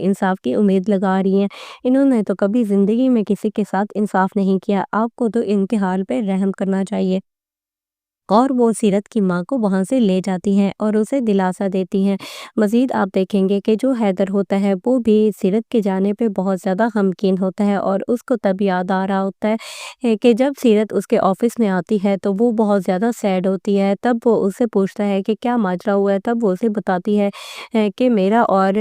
इंसाफ की उम्मीद लगा रही हैं। इन्होंने तो कभी ज़िंदगी में किसी के साथ इंसाफ नहीं किया। आपको तो इनके हाल पे रहम करना चाहिए। और वो सीरत की माँ को वहाँ से ले जाती हैं और उसे दिलासा देती हैं। मज़ीद आप देखेंगे कि जो हैदर होता है वो भी सीरत के जाने पे बहुत ज़्यादा गमगीन होता है और उसको तब याद आ रहा होता है कि जब सीरत उसके ऑफ़िस में आती है तो वो बहुत ज़्यादा सैड होती है। तब वो उससे पूछता है कि क्या माजरा हुआ है? तब वो उसे बताती है कि मेरा और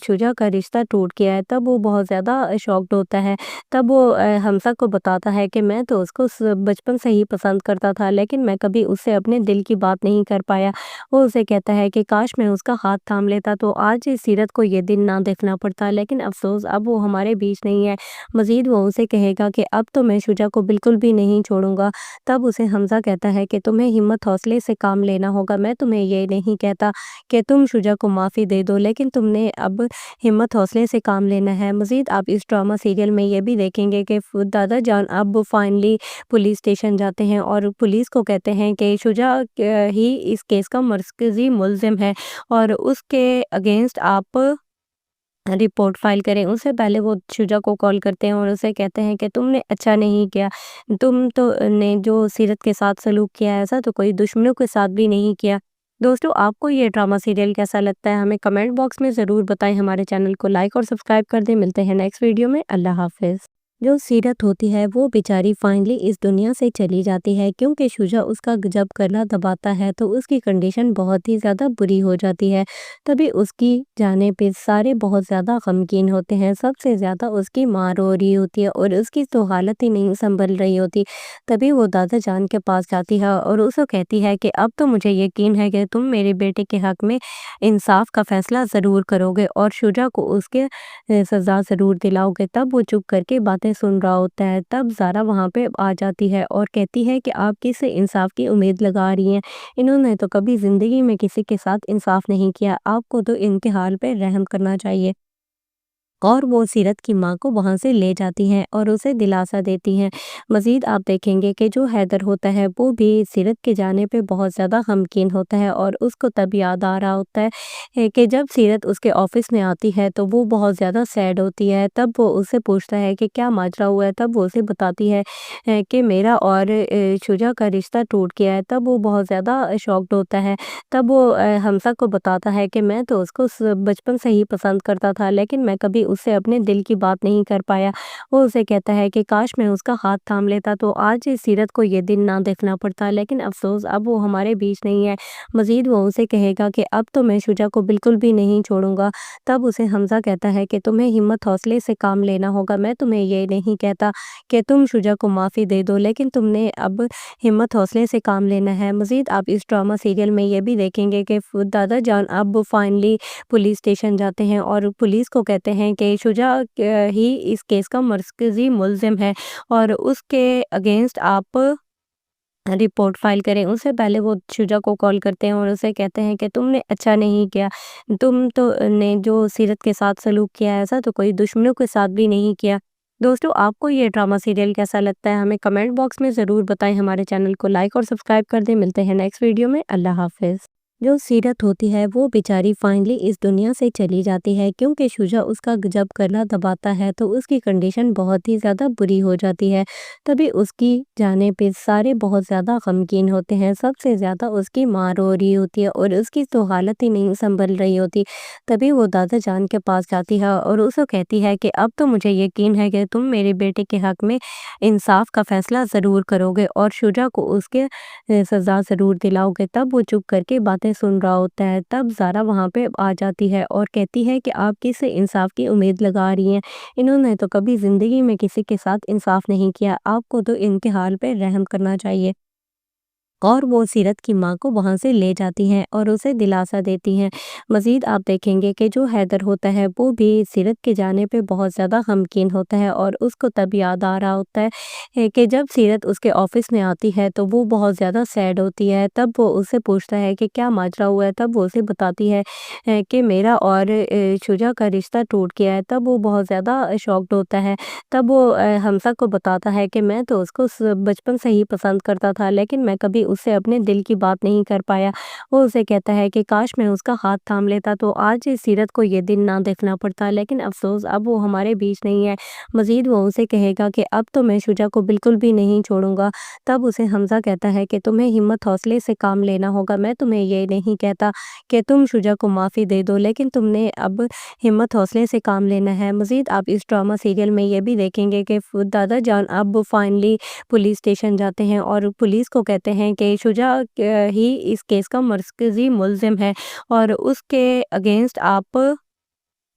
शुजा का रिश्ता टूट गया है। तब वो बहुत ज़्यादा शॉक्ड होता है। तब वो हमज़ा को बताता है कि मैं तो उसको बचपन से ही पसंद करता था, लेकिन मैं कभी उससे अपने दिल की बात नहीं कर पाया। वो उसे कहता है कि काश मैं उसका हाथ थाम लेता तो आज इस सीरत को ये दिन ना देखना पड़ता, लेकिन अफ़सोस अब वो हमारे बीच नहीं है। मज़ीद वो उसे कहेगा कि अब तो मैं शुजा को बिल्कुल भी नहीं छोड़ूँगा। तब उसे हमज़ा कहता है कि तुम्हें हिम्मत हौसले से काम लेना होगा। मैं तुम्हें ये नहीं कहता कि तुम शुजा को माफ़ी दे दो, लेकिन तुमने अब हिम्मत हौसले से काम लेना है। मज़ीद आप इस ड्रामा सीरियल में ये भी देखेंगे कि दादा जान अब फाइनली पुलिस स्टेशन जाते हैं और पुलिस को कहते हैं कि शुजा ही इस केस का मरकज़ी मुल्ज़िम है और उसके अगेंस्ट आप रिपोर्ट फाइल करें। उससे पहले वो शुजा को कॉल करते हैं और उसे कहते हैं कि तुमने अच्छा नहीं किया। तुम तो ने जो सीरत के साथ सलूक किया है, ऐसा तो कोई दुश्मनों के साथ भी नहीं किया। दोस्तों, आपको ये ड्रामा सीरियल कैसा लगता है? हमें कमेंट बॉक्स में ज़रूर बताएँ। हमारे चैनल को लाइक और सब्सक्राइब कर दें। मिलते हैं नेक्स्ट वीडियो में। अल्लाह हाफ़िज़। जो सीरत होती है वो बेचारी फाइनली इस दुनिया से चली जाती है क्योंकि शुजा उसका जब गला दबाता है तो उसकी कंडीशन बहुत ही ज़्यादा बुरी हो जाती है। तभी उसकी जाने पे सारे बहुत ज़्यादा गमगीन होते हैं। सबसे ज़्यादा उसकी माँ रो रही होती है और उसकी तो हालत ही नहीं संभल रही होती। तभी वो दादा जान के पास जाती है और उसे कहती है कि अब तो मुझे यकीन है कि तुम मेरे बेटे के हक में इंसाफ का फैसला ज़रूर करोगे और शुजा को उसके सज़ा ज़रूर दिलाओगे। तब वो चुप करके बातें सुन रहा होता है। तब ज़ारा वहाँ पे आ जाती है और कहती है कि आप किससे इंसाफ की उम्मीद लगा रही हैं? इन्होंने तो कभी ज़िंदगी में किसी के साथ इंसाफ नहीं किया। आपको तो इनके हाल पे रहम करना चाहिए। और वो सीरत की माँ को वहाँ से ले जाती हैं और उसे दिलासा देती हैं। मज़ीद आप देखेंगे कि जो हैदर होता है वो भी सीरत के जाने पे बहुत ज़्यादा गमगीन होता है और उसको तब याद आ रहा होता है कि जब सीरत उसके ऑफ़िस में आती है तो वो बहुत ज़्यादा सैड होती है। तब वो उससे पूछता है कि क्या माजरा हुआ है? तब वो उसे बताती है कि मेरा और शुजा का रिश्ता टूट गया है। तब वो बहुत ज़्यादा शॉक्ड होता है। तब वो हमज़ा को बताता है कि मैं तो उसको बचपन से ही पसंद करता था, लेकिन मैं कभी उससे अपने दिल की बात नहीं कर पाया। वो उसे कहता है कि काश मैं उसका हाथ थाम लेता तो आज इस सीरत को ये दिन ना देखना पड़ता, लेकिन अफ़सोस अब वो हमारे बीच नहीं है। मज़ीद वो उसे कहेगा कि अब तो मैं शुजा को बिल्कुल भी नहीं छोड़ूँगा। तब उसे हमज़ा कहता है कि तुम्हें हिम्मत हौसले से काम लेना होगा। मैं तुम्हें ये नहीं कहता कि तुम शुजा को माफ़ी दे दो, लेकिन तुमने अब हिम्मत हौसले से काम लेना है। मज़ीद आप इस ड्रामा सीरियल में ये भी देखेंगे कि दादा जान अब फाइनली पुलिस स्टेशन जाते हैं और पुलिस को कहते हैं कि शुजा ही इस केस का मरकज़ी मुल्ज़िम है और उसके अगेंस्ट आप रिपोर्ट फाइल करें। उससे पहले वो शुजा को कॉल करते हैं और उसे कहते हैं कि तुमने अच्छा नहीं किया। तुम तो ने जो सीरत के साथ सलूक किया है, ऐसा तो कोई दुश्मनों के साथ भी नहीं किया। दोस्तों, आपको ये ड्रामा सीरियल कैसा लगता है? हमें कमेंट बॉक्स में ज़रूर बताएँ। हमारे चैनल को लाइक और सब्सक्राइब कर दें। मिलते हैं नेक्स्ट वीडियो में। अल्लाह हाफ़िज़। जो सीरत होती है वो बेचारी फाइनली इस दुनिया से चली जाती है क्योंकि शुजा उसका जब गला दबाता है तो उसकी कंडीशन बहुत ही ज़्यादा बुरी हो जाती है। तभी उसकी जाने पे सारे बहुत ज़्यादा गमगीन होते हैं। सबसे ज़्यादा उसकी माँ रो रही होती है और उसकी तो हालत ही नहीं संभल रही होती। तभी वो दादा जान के पास जाती है और उसे कहती है कि अब तो मुझे यकीन है कि तुम मेरे बेटे के हक में इंसाफ का फैसला ज़रूर करोगे और शुजा को उसके सज़ा ज़रूर दिलाओगे। तब वो चुप करके बातें सुन रहा होता है। तब ज़ारा वहाँ पे आ जाती है और कहती है कि आप किससे इंसाफ की उम्मीद लगा रही हैं? इन्होंने तो कभी ज़िंदगी में किसी के साथ इंसाफ नहीं किया। आपको तो इनके हाल पे रहम करना चाहिए। और वो सीरत की माँ को वहाँ से ले जाती हैं और उसे दिलासा देती हैं। मज़ीद आप देखेंगे कि जो हैदर होता है वो भी सीरत के जाने पे बहुत ज़्यादा गमगीन होता है और उसको तब याद आ रहा होता है कि जब सीरत उसके ऑफ़िस में आती है तो वो बहुत ज़्यादा सैड होती है। तब वो उससे पूछता है कि क्या माजरा हुआ है? तब वो उसे बताती है कि मेरा और शुजा का रिश्ता टूट गया है। तब वो बहुत ज़्यादा शॉक्ड होता है। तब वो हमज़ा को बताता है कि मैं तो उसको बचपन से ही पसंद करता था, लेकिन मैं कभी उससे अपने दिल की बात नहीं कर पाया। वो उसे कहता है कि काश मैं उसका हाथ थाम लेता तो आज सीरत को ये दिन ना देखना पड़ता, लेकिन अफ़सोस अब वो हमारे बीच नहीं है। मज़ीद वो उसे कहेगा कि अब तो मैं शुजा को बिल्कुल भी नहीं छोड़ूँगा। तब उसे हमज़ा कहता है कि तुम्हें हिम्मत हौसले से काम लेना होगा। मैं तुम्हें ये नहीं कहता कि तुम शुजा को माफ़ी दे दो, लेकिन तुमने अब हिम्मत हौसले से काम लेना है। मज़ीद आप इस ड्रामा सीरियल में ये भी देखेंगे कि दादा जान अब फाइनली पुलिस स्टेशन जाते हैं और पुलिस को कहते हैं कि शुजा ही इस केस का मरकज़ी मुल्ज़िम है और उसके अगेंस्ट आप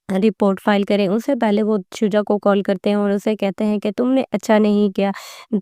रिपोर्ट फ़ाइल करें। उससे पहले वो शुजा को कॉल करते हैं और उसे कहते हैं कि तुमने अच्छा नहीं किया।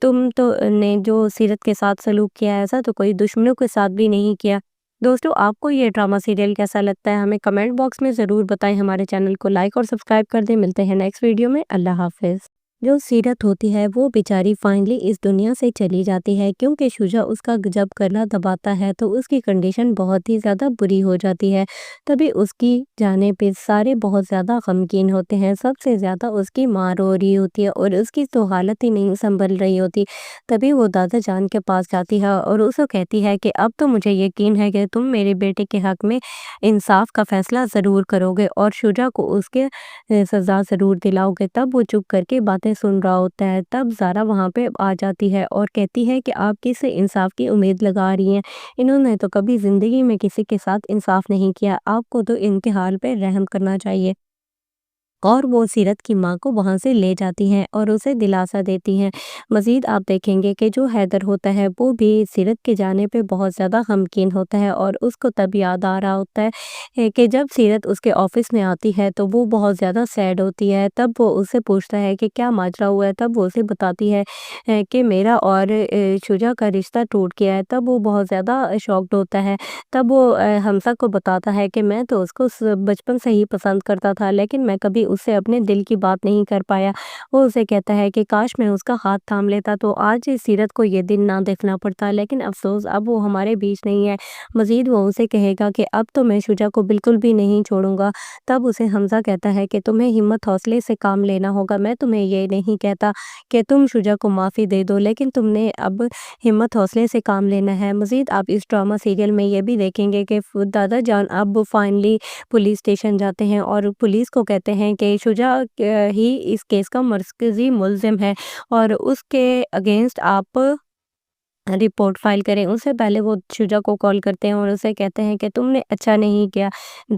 तुम तो ने जो सीरत के साथ सलूक किया है, ऐसा तो कोई दुश्मनों के साथ भी नहीं किया। दोस्तों, आपको ये ड्रामा सीरियल कैसा लगता है? हमें कमेंट बॉक्स में ज़रूर बताएँ। हमारे चैनल को लाइक और सब्सक्राइब कर दें। मिलते हैं नेक्स्ट वीडियो में। अल्लाह हाफ़िज़। जो सीरत होती है वो बेचारी फाइनली इस दुनिया से चली जाती है, क्योंकि शुजा उसका जब गला दबाता है तो उसकी कंडीशन बहुत ही ज़्यादा बुरी हो जाती है। तभी उसकी जाने पे सारे बहुत ज़्यादा गमगीन होते हैं। सबसे ज़्यादा उसकी माँ रो रही होती है और उसकी तो हालत ही नहीं संभल रही होती। तभी वो दादा जान के पास जाती है और उसे कहती है कि अब तो मुझे यकीन है कि तुम मेरे बेटे के हक में इंसाफ का फैसला ज़रूर करोगे और शुजा को उसके सज़ा ज़रूर दिलाओगे। तब वो चुप करके बातें सुन रहा होता है। तब ज़ारा वहाँ पे आ जाती है और कहती है कि आप किससे इंसाफ की उम्मीद लगा रही हैं? इन्होंने तो कभी ज़िंदगी में किसी के साथ इंसाफ नहीं किया। आपको तो इनके हाल पे रहम करना चाहिए। और वो सीरत की माँ को वहाँ से ले जाती हैं और उसे दिलासा देती हैं। मज़ीद आप देखेंगे कि जो हैदर होता है वो भी सीरत के जाने पे बहुत ज़्यादा गमगीन होता है और उसको तब याद आ रहा होता है कि जब सीरत उसके ऑफ़िस में आती है तो वो बहुत ज़्यादा सैड होती है। तब वो उससे पूछता है कि क्या माजरा हुआ है? तब वो उसे बताती है कि मेरा और शुजा का रिश्ता टूट गया है। तब वो बहुत ज़्यादा शॉक्ड होता है। तब वो हमज़ा को बताता है कि मैं तो उसको बचपन से ही पसंद करता था, लेकिन मैं कभी उससे अपने दिल की बात नहीं कर पाया। वो उसे कहता है कि काश मैं उसका हाथ थाम लेता तो आज सीरत को ये दिन ना देखना पड़ता, लेकिन अफ़सोस अब वो हमारे बीच नहीं है। मज़ीद वो उसे कहेगा कि अब तो मैं शुजा को बिल्कुल भी नहीं छोड़ूँगा। तब उसे हमज़ा कहता है कि तुम्हें हिम्मत हौसले से काम लेना होगा। मैं तुम्हें ये नहीं कहता कि तुम शुजा को माफ़ी दे दो, लेकिन तुमने अब हिम्मत हौसले से काम लेना है। मज़ीद आप इस ड्रामा सीरियल में ये भी देखेंगे कि दादा जान अब फाइनली पुलिस स्टेशन जाते हैं और पुलिस को कहते हैं कि शुजा ही इस केस का मरकज़ी मुल्ज़िम है और उसके अगेंस्ट आप रिपोर्ट फ़ाइल करें। उससे पहले वो शुजा को कॉल करते हैं और उसे कहते हैं कि तुमने अच्छा नहीं किया।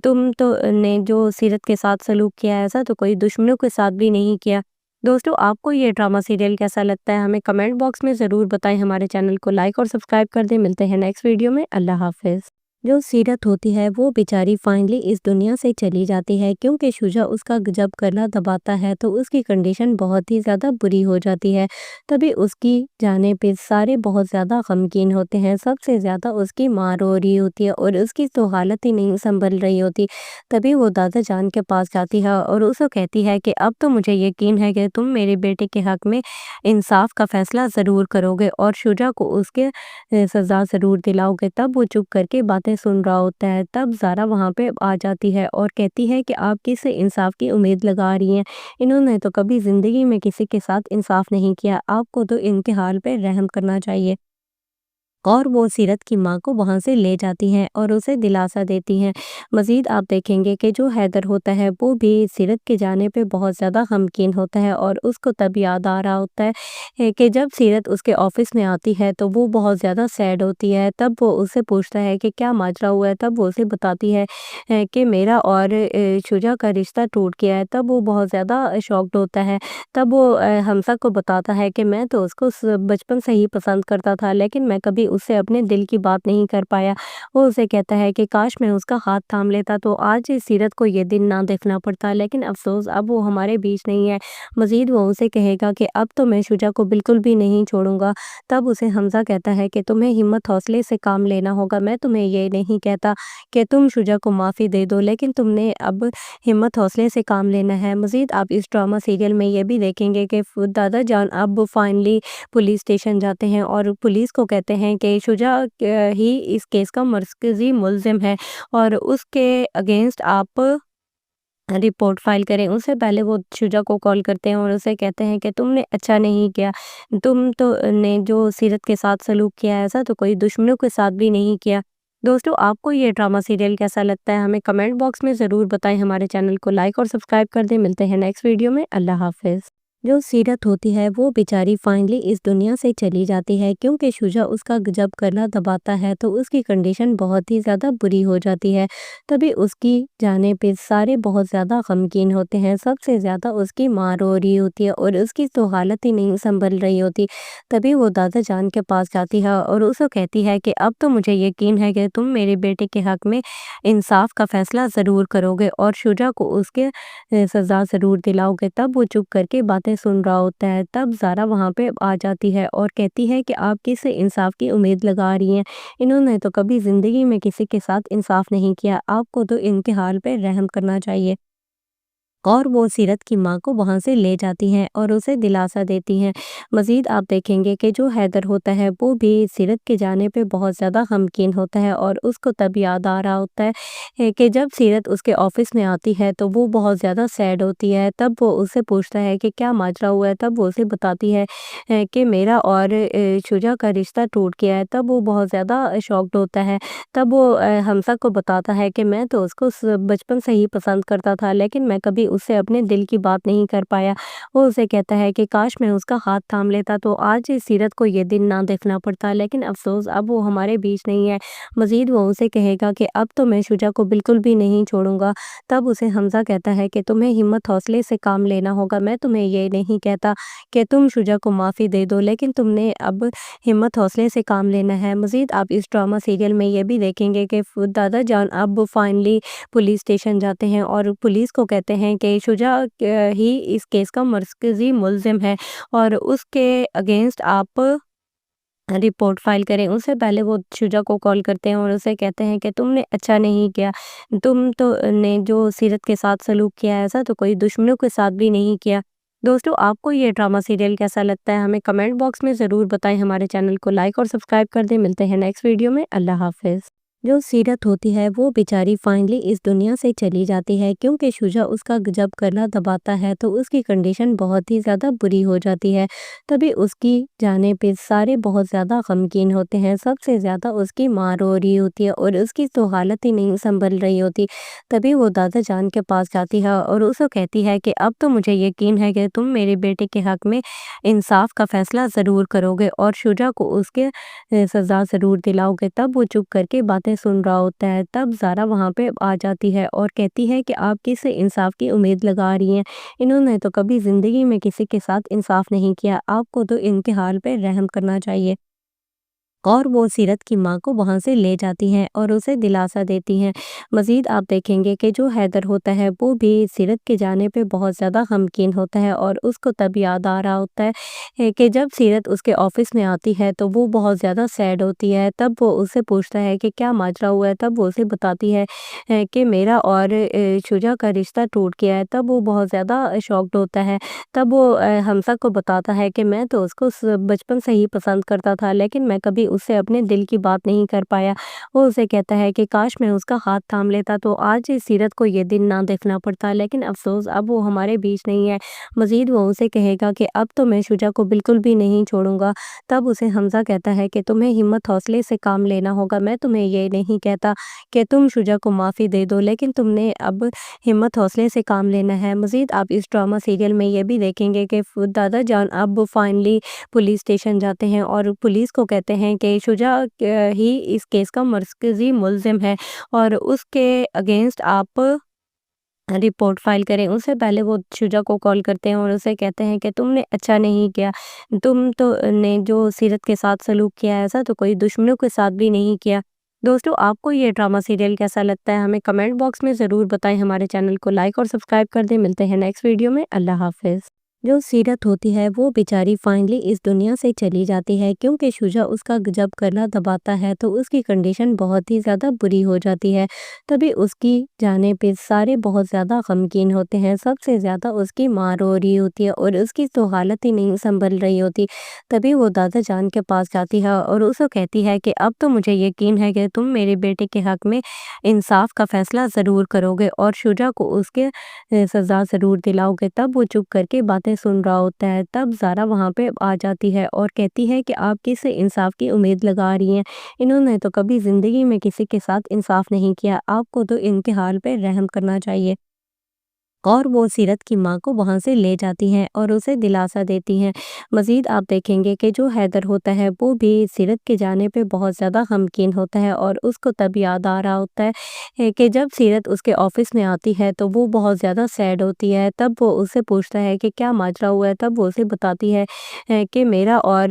तुम तो ने जो सीरत के साथ सलूक किया है, ऐसा तो कोई दुश्मनों के साथ भी नहीं किया। दोस्तों, आपको ये ड्रामा सीरियल कैसा लगता है? हमें कमेंट बॉक्स में ज़रूर बताएँ। हमारे चैनल को लाइक और सब्सक्राइब कर दें। मिलते हैं नेक्स्ट वीडियो में। अल्लाह हाफ़िज़। जो सीरत होती है वो बेचारी फाइनली इस दुनिया से चली जाती है, क्योंकि शुजा उसका जब गला दबाता है तो उसकी कंडीशन बहुत ही ज़्यादा बुरी हो जाती है। तभी उसकी जाने पे सारे बहुत ज़्यादा गमगीन होते हैं। सबसे ज़्यादा उसकी माँ रो रही होती है और उसकी तो हालत ही नहीं संभल रही होती। तभी वो दादा जान के पास जाती है और उसे कहती है कि अब तो मुझे यकीन है कि तुम मेरे बेटे के हक में इंसाफ का फैसला ज़रूर करोगे और शुजा को उसके सज़ा ज़रूर दिलाओगे। तब वो चुप करके बातें सुन रहा होता है। तब ज़ारा वहाँ पे आ जाती है और कहती है कि आप किससे इंसाफ की उम्मीद लगा रही हैं? इन्होंने तो कभी ज़िंदगी में किसी के साथ इंसाफ नहीं किया। आपको तो इनके हाल पे रहम करना चाहिए। और वो सीरत की माँ को वहाँ से ले जाती हैं और उसे दिलासा देती हैं। मज़ीद आप देखेंगे कि जो हैदर होता है वो भी सीरत के जाने पे बहुत ज़्यादा गमगीन होता है और उसको तब याद आ रहा होता है कि जब सीरत उसके ऑफ़िस में आती है तो वो बहुत ज़्यादा सैड होती है। तब वो उससे पूछता है कि क्या माजरा हुआ है? तब वो उसे बताती है कि मेरा और शुजा का रिश्ता टूट गया है। तब वो बहुत ज़्यादा शॉक्ड होता है। तब वो हमज़ा को बताता है कि मैं तो उसको बचपन से ही पसंद करता था, लेकिन मैं कभी उससे अपने दिल की बात नहीं कर पाया। वो उसे कहता है कि काश मैं उसका हाथ थाम लेता तो आज सीरत को ये दिन ना देखना पड़ता, लेकिन अफ़सोस अब वो हमारे बीच नहीं है। मज़ीद वो उसे कहेगा कि अब तो मैं शुजा को बिल्कुल भी नहीं छोड़ूँगा। तब उसे हमज़ा कहता है कि तुम्हें हिम्मत हौसले से काम लेना होगा। मैं तुम्हें ये नहीं कहता कि तुम शुजा को माफ़ी दे दो, लेकिन तुमने अब हिम्मत हौसले से काम लेना है। मज़ीद आप इस ड्रामा सीरियल में ये भी देखेंगे कि दादा जान अब फाइनली पुलिस स्टेशन जाते हैं और पुलिस को कहते हैं कि शुजा ही इस केस का मरकज़ी मुल्ज़िम है और उसके अगेंस्ट आप रिपोर्ट फाइल करें। उससे पहले वो शुजा को कॉल करते हैं और उसे कहते हैं कि तुमने अच्छा नहीं किया। तुम तो ने जो सीरत के साथ सलूक किया है, ऐसा तो कोई दुश्मनों के साथ भी नहीं किया। दोस्तों, आपको ये ड्रामा सीरियल कैसा लगता है? हमें कमेंट बॉक्स में ज़रूर बताएँ। हमारे चैनल को लाइक और सब्सक्राइब कर दें। मिलते हैं नेक्स्ट वीडियो में। अल्लाह हाफ़िज़। जो सीरत होती है वो बेचारी फाइनली इस दुनिया से चली जाती है, क्योंकि शुजा उसका जब गला दबाता है तो उसकी कंडीशन बहुत ही ज़्यादा बुरी हो जाती है। तभी उसकी जाने पे सारे बहुत ज़्यादा गमगीन होते हैं। सबसे ज़्यादा उसकी माँ रो रही होती है और उसकी तो हालत ही नहीं संभल रही होती। तभी वो दादा जान के पास जाती है और उसे कहती है कि अब तो मुझे यकीन है कि तुम मेरे बेटे के हक में इंसाफ का फैसला ज़रूर करोगे और शुजा को उसके सज़ा ज़रूर दिलाओगे। तब वो चुप करके बातें सुन रहा होता है। तब ज़ारा वहाँ पे आ जाती है और कहती है कि आप किससे इंसाफ की उम्मीद लगा रही हैं? इन्होंने तो कभी ज़िंदगी में किसी के साथ इंसाफ नहीं किया। आपको तो इनके हाल पे रहम करना चाहिए। और वो सीरत की माँ को वहाँ से ले जाती हैं और उसे दिलासा देती हैं। मज़ीद आप देखेंगे कि जो हैदर होता है वो भी सीरत के जाने पे बहुत ज़्यादा गमगीन होता है और उसको तब याद आ रहा होता है कि जब सीरत उसके ऑफ़िस में आती है तो वो बहुत ज़्यादा सैड होती है। तब वो उससे पूछता है कि क्या माजरा हुआ है? तब वो उसे बताती है कि मेरा और शुजा का रिश्ता टूट गया है। तब वो बहुत ज़्यादा शॉक्ड होता है। तब वो हमसा को बताता है कि मैं तो उसको बचपन से ही पसंद करता था, लेकिन मैं कभी उससे अपने दिल की बात नहीं कर पाया। वो उसे कहता है कि काश मैं उसका हाथ थाम लेता तो आज इस सीरत को ये दिन ना देखना पड़ता, लेकिन अफसोस अब वो हमारे बीच नहीं है। मज़ीद वो उसे कहेगा कि अब तो मैं शुजा को बिल्कुल भी नहीं छोड़ूंगा। तब उसे हमजा कहता है कि तुम्हें हिम्मत हौसले से काम लेना होगा। मैं तुम्हें ये नहीं कहता कि तुम शुजा को माफ़ी दे दो, लेकिन तुमने अब हिम्मत हौसले से काम लेना है। मज़ीद आप इस ड्रामा सीरियल में ये भी देखेंगे कि दादा जान अब फाइनली पुलिस स्टेशन जाते हैं और पुलिस को कहते हैं कि शुजा ही इस केस का मरकज़ी मुल्ज़िम है और उसके अगेंस्ट आप रिपोर्ट फाइल करें। उससे पहले वो शुजा को कॉल करते हैं और उसे कहते हैं कि तुमने अच्छा नहीं किया। तुम तो ने जो सीरत के साथ सलूक किया है, ऐसा तो कोई दुश्मनों के साथ भी नहीं किया। दोस्तों, आपको ये ड्रामा सीरियल कैसा लगता है? हमें कमेंट बॉक्स में ज़रूर बताएँ। हमारे चैनल को लाइक और सब्सक्राइब कर दें। मिलते हैं नेक्स्ट वीडियो में। अल्लाह हाफ़िज़। जो सीरत होती है वो बेचारी फाइनली इस दुनिया से चली जाती है, क्योंकि शुजा उसका जब गला दबाता है तो उसकी कंडीशन बहुत ही ज़्यादा बुरी हो जाती है। तभी उसकी जाने पे सारे बहुत ज़्यादा गमगीन होते हैं। सबसे ज़्यादा उसकी माँ रो रही होती है और उसकी तो हालत ही नहीं संभल रही होती। तभी वो दादा जान के पास जाती है और उसे कहती है कि अब तो मुझे यकीन है कि तुम मेरे बेटे के हक में इंसाफ का फैसला ज़रूर करोगे और शुजा को उसके सज़ा ज़रूर दिलाओगे। तब वो चुप करके बातें सुन रहा होता है। तब ज़ारा वहाँ पे आ जाती है और कहती है कि आप किससे इंसाफ की उम्मीद लगा रही हैं? इन्होंने तो कभी ज़िंदगी में किसी के साथ इंसाफ नहीं किया। आपको तो इनके हाल पे रहम करना चाहिए। और वो सीरत की माँ को वहाँ से ले जाती हैं और उसे दिलासा देती हैं। मज़ीद आप देखेंगे कि जो हैदर होता है वो भी सीरत के जाने पे बहुत ज़्यादा गमगीन होता है और उसको तब याद आ रहा होता है कि जब सीरत उसके ऑफ़िस में आती है तो वो बहुत ज़्यादा सैड होती है। तब वो उससे पूछता है कि क्या माजरा हुआ है? तब वो उसे बताती है कि मेरा और शुजा का रिश्ता टूट गया है। तब वो बहुत ज़्यादा शॉक्ड होता है। तब वो हमसा को बताता है कि मैं तो उसको बचपन से ही पसंद करता था, लेकिन मैं कभी उससे अपने दिल की बात नहीं कर पाया। वो उसे कहता है कि काश मैं उसका हाथ थाम लेता तो आज इस सीरत को ये दिन ना देखना पड़ता, लेकिन अफसोस अब वो हमारे बीच नहीं है। मज़ीद वो उसे कहेगा कि अब तो मैं शुजा को बिल्कुल भी नहीं छोड़ूंगा। तब उसे हमजा कहता है कि तुम्हें हिम्मत हौसले से काम लेना होगा। मैं तुम्हें ये नहीं कहता कि तुम शुजा को माफ़ी दे दो, लेकिन तुमने अब हिम्मत हौसले से काम लेना है। मज़ीद आप इस ड्रामा सीरियल में ये भी देखेंगे कि दादा जान अब फाइनली पुलिस स्टेशन जाते हैं और पुलिस को कहते हैं कि शुजा ही इस केस का मरकज़ी मुल्ज़िम है और उसके अगेंस्ट आप रिपोर्ट फाइल करें। उससे पहले वो शुजा को कॉल करते हैं और उसे कहते हैं कि तुमने अच्छा नहीं किया। तुम तो ने जो सीरत के साथ सलूक किया है, ऐसा तो कोई दुश्मनों के साथ भी नहीं किया। दोस्तों, आपको ये ड्रामा सीरियल कैसा लगता है? हमें कमेंट बॉक्स में ज़रूर बताएँ। हमारे चैनल को लाइक और सब्सक्राइब कर दें। मिलते हैं नेक्स्ट वीडियो में। अल्लाह हाफ़िज़। جو سیرت ہوتی ہے وہ بیچاری فائنلی اس دنیا سے چلی جاتی ہے، کیونکہ شجاع اس کا جب گلا دباتا ہے تو اس کی کنڈیشن بہت ہی زیادہ بری ہو جاتی ہے۔ تبھی اس کی جانے پہ سارے بہت زیادہ غمگین ہوتے ہیں، سب سے زیادہ اس کی ماں رو رہی ہوتی ہے اور اس کی تو حالت ہی نہیں سنبھل رہی ہوتی۔ تبھی وہ دادا جان کے پاس جاتی ہے اور اسے کہتی ہے کہ اب تو مجھے یقین ہے کہ تم میرے بیٹے کے حق میں انصاف کا فیصلہ ضرور کرو گے اور شجاع کو اس کے سزا ضرور دلاؤ گے۔ تب وہ چپ کر کے باتیں سن رہا ہوتا ہے۔ تب زارا وہاں پہ آ جاتی ہے اور کہتی ہے کہ آپ کس سے انصاف کی امید لگا رہی ہیں؟ انہوں نے تو کبھی زندگی میں کسی کے ساتھ انصاف نہیں کیا، آپ کو تو ان کے حال پہ رحم کرنا چاہیے۔ اور وہ سیرت کی ماں کو وہاں سے لے جاتی ہیں اور اسے دلاسا دیتی ہیں۔ مزید آپ دیکھیں گے کہ جو حیدر ہوتا ہے وہ بھی سیرت کے جانے پہ بہت زیادہ غمگین ہوتا ہے اور اس کو تب یاد آ رہا ہوتا ہے کہ جب سیرت اس کے آفس میں آتی ہے تو وہ بہت زیادہ سیڈ ہوتی ہے۔ تب وہ اس سے پوچھتا ہے کہ کیا ماجرا ہوا ہے، تب وہ اسے بتاتی ہے کہ میرا اور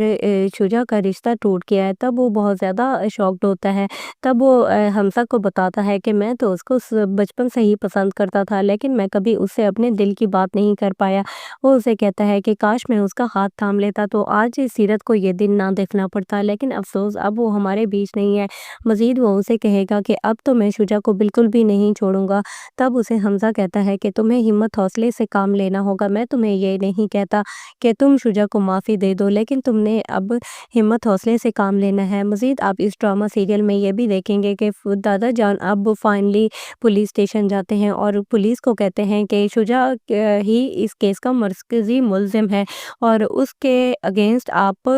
شجاع کا رشتہ ٹوٹ گیا ہے۔ تب وہ بہت زیادہ شاکڈ ہوتا ہے۔ تب وہ حمزہ کو بتاتا ہے کہ میں تو اس کو بچپن سے ہی پسند کرتا تھا، لیکن میں کبھی اس سے اپنے دل کی بات نہیں کر پایا۔ وہ اسے کہتا ہے کہ کاش میں اس کا ہاتھ تھام لیتا تو آج سیرت کو یہ دن نہ دیکھنا پڑتا، لیکن افسوس اب وہ ہمارے بیچ نہیں ہے۔ مزید وہ اسے کہے گا کہ اب تو میں شجاع کو بالکل بھی نہیں چھوڑوں گا۔ تب اسے حمزہ کہتا ہے کہ تمہیں ہمت حوصلے سے کام لینا ہوگا، میں تمہیں یہ نہیں کہتا کہ تم شجاع کو معافی دے دو، لیکن تم نے اب ہمت حوصلے سے کام لینا ہے۔ مزید آپ اس ڈرامہ سیریل میں یہ بھی دیکھیں گے کہ دادا جان اب فائنلی پولیس اسٹیشن جاتے ہیں اور پولیس کو کہتے ہیں کہ شجاع ہی اس کیس کا مرکزی ملزم ہے اور اس کے اگینسٹ آپ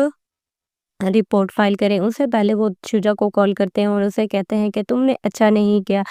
رپورٹ فائل کریں۔ اس سے پہلے وہ شجاع کو کال کرتے ہیں اور اسے کہتے ہیں کہ تم نے اچھا نہیں کیا،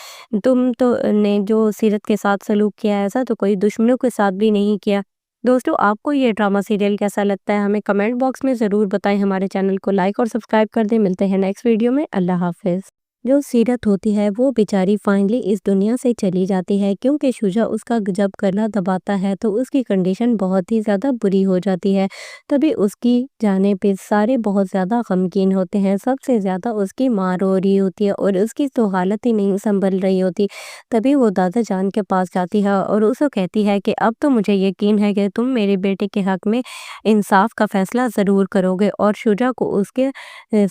تم تو نے جو سیرت کے ساتھ سلوک کیا ایسا تو کوئی دشمنوں کے ساتھ بھی نہیں کیا۔ دوستو آپ کو یہ ڈرامہ سیریل کیسا لگتا ہے ہمیں کمنٹ باکس میں ضرور بتائیں۔ ہمارے چینل کو لائک اور سبسکرائب کر دیں۔ ملتے ہیں نیکسٹ ویڈیو میں۔ اللہ حافظ۔ جو سیرت ہوتی ہے وہ بیچاری فائنلی اس دنیا سے چلی جاتی ہے، کیونکہ شجاع اس کا جب گلا دباتا ہے تو اس کی کنڈیشن بہت ہی زیادہ بری ہو جاتی ہے۔ تبھی اس کی جانے پہ سارے بہت زیادہ غمگین ہوتے ہیں، سب سے زیادہ اس کی ماں رو رہی ہوتی ہے اور اس کی تو حالت ہی نہیں سنبھل رہی ہوتی۔ تبھی وہ دادا جان کے پاس جاتی ہے اور اسے کہتی ہے کہ اب تو مجھے یقین ہے کہ تم میرے بیٹے کے حق میں انصاف کا فیصلہ ضرور کرو گے اور شجاع کو اس کے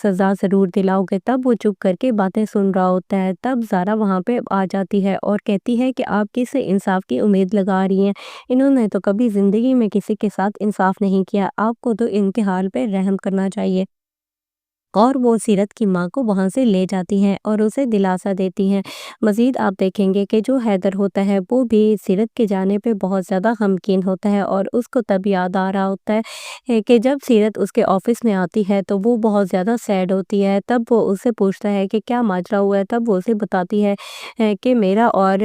سزا ضرور دلاؤ گے۔ تب وہ چپ کر کے باتیں سن رہا ہوتا ہے۔ تب زارا وہاں پہ آ جاتی ہے اور کہتی ہے کہ آپ کس سے انصاف کی امید لگا رہی ہیں؟ انہوں نے تو کبھی زندگی میں کسی کے ساتھ انصاف نہیں کیا، آپ کو تو ان کے حال پہ رحم کرنا چاہیے۔ اور وہ سیرت کی ماں کو وہاں سے لے جاتی ہیں اور اسے دلاسا دیتی ہیں۔ مزید آپ دیکھیں گے کہ جو حیدر ہوتا ہے وہ بھی سیرت کے جانے پہ بہت زیادہ غمگین ہوتا ہے اور اس کو تب یاد آ رہا ہوتا ہے کہ جب سیرت اس کے آفس میں آتی ہے تو وہ بہت زیادہ سیڈ ہوتی ہے۔ تب وہ اس سے پوچھتا ہے کہ کیا ماجرا ہوا ہے، تب وہ اسے بتاتی ہے کہ میرا اور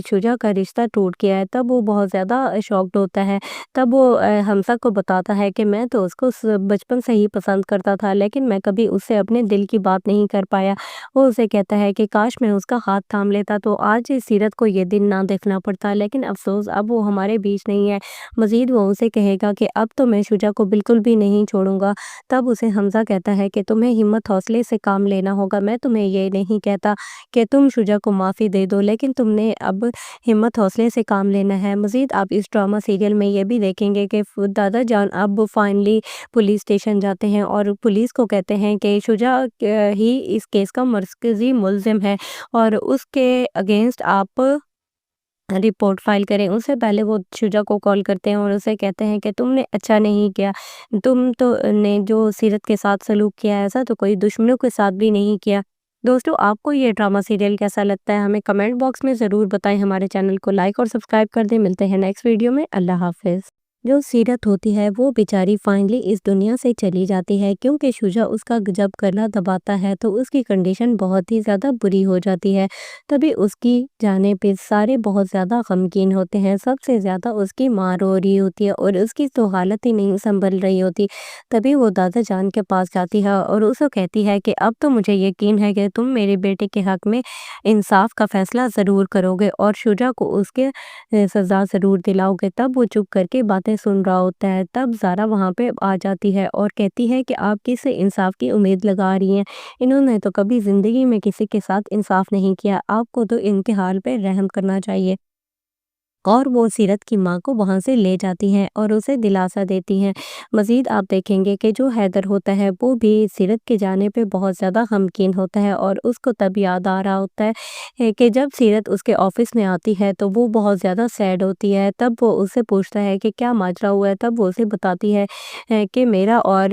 شجاع کا رشتہ ٹوٹ گیا ہے۔ تب وہ بہت زیادہ شاکڈ ہوتا ہے۔ تب وہ حمزہ کو بتاتا ہے کہ میں تو اس کو بچپن سے ہی پسند کرتا تھا، لیکن میں کبھی اس سے اپنے دل کی بات نہیں کر پایا۔ وہ اسے کہتا ہے کہ کاش میں اس کا ہاتھ تھام لیتا تو آج سیرت کو یہ دن نہ دیکھنا پڑتا، لیکن افسوس اب وہ ہمارے بیچ نہیں ہے۔ مزید وہ اسے کہے گا کہ اب تو میں شجاع کو بالکل بھی نہیں چھوڑوں گا۔ تب اسے حمزہ کہتا ہے کہ تمہیں ہمت حوصلے سے کام لینا ہوگا، میں تمہیں یہ نہیں کہتا کہ تم شجاع کو معافی دے دو، لیکن تم نے اب ہمت حوصلے سے کام لینا ہے۔ مزید آپ اس ڈرامہ سیریل میں یہ بھی دیکھیں گے کہ دادا جان اب فائنلی پولیس اسٹیشن جاتے ہیں اور پولیس کو کہتے ہیں کہ شجاع ہی اس کیس کا مرکزی ملزم ہے اور اس کے اگینسٹ آپ رپورٹ فائل کریں۔ اس سے پہلے وہ شجاع کو کال کرتے ہیں اور اسے کہتے ہیں کہ تم نے اچھا نہیں کیا، تم تو نے جو سیرت کے ساتھ سلوک کیا ایسا تو کوئی دشمنوں کے ساتھ بھی نہیں کیا۔ دوستو آپ کو یہ ڈرامہ سیریل کیسا لگتا ہے ہمیں کمنٹ باکس میں ضرور بتائیں۔ ہمارے چینل کو لائک اور سبسکرائب کر دیں۔ ملتے ہیں نیکسٹ ویڈیو میں۔ اللہ حافظ۔ جو سیرت ہوتی ہے وہ بیچاری فائنلی اس دنیا سے چلی جاتی ہے، کیونکہ شجاع اس کا جب گلا دباتا ہے تو اس کی کنڈیشن بہت ہی زیادہ بری ہو جاتی ہے۔ تبھی اس کی جانے پہ سارے بہت زیادہ غمگین ہوتے ہیں، سب سے زیادہ اس کی ماں رو رہی ہوتی ہے اور اس کی تو حالت ہی نہیں سنبھل رہی ہوتی۔ تبھی وہ دادا جان کے پاس جاتی ہے اور اسے کہتی ہے کہ اب تو مجھے یقین ہے کہ تم میرے بیٹے کے حق میں انصاف کا فیصلہ ضرور کرو گے اور شجاع کو اس کے سزا ضرور دلاؤ گے۔ تب وہ چپ کر کے باتیں سن رہا ہوتا ہے۔ تب زارا وہاں پہ آ جاتی ہے اور کہتی ہے کہ آپ کس سے انصاف کی امید لگا رہی ہیں؟ انہوں نے تو کبھی زندگی میں کسی کے ساتھ انصاف نہیں کیا، آپ کو تو ان کے حال پہ رحم کرنا چاہیے۔ اور وہ سیرت کی ماں کو وہاں سے لے جاتی ہیں اور اسے دلاسا دیتی ہیں۔ مزید آپ دیکھیں گے کہ جو حیدر ہوتا ہے وہ بھی سیرت کے جانے پہ بہت زیادہ غمگین ہوتا ہے اور اس کو تب یاد آ رہا ہوتا ہے کہ جب سیرت اس کے آفس میں آتی ہے تو وہ بہت زیادہ سیڈ ہوتی ہے۔ تب وہ اس سے پوچھتا ہے کہ کیا ماجرا ہوا ہے، تب وہ اسے بتاتی ہے کہ میرا اور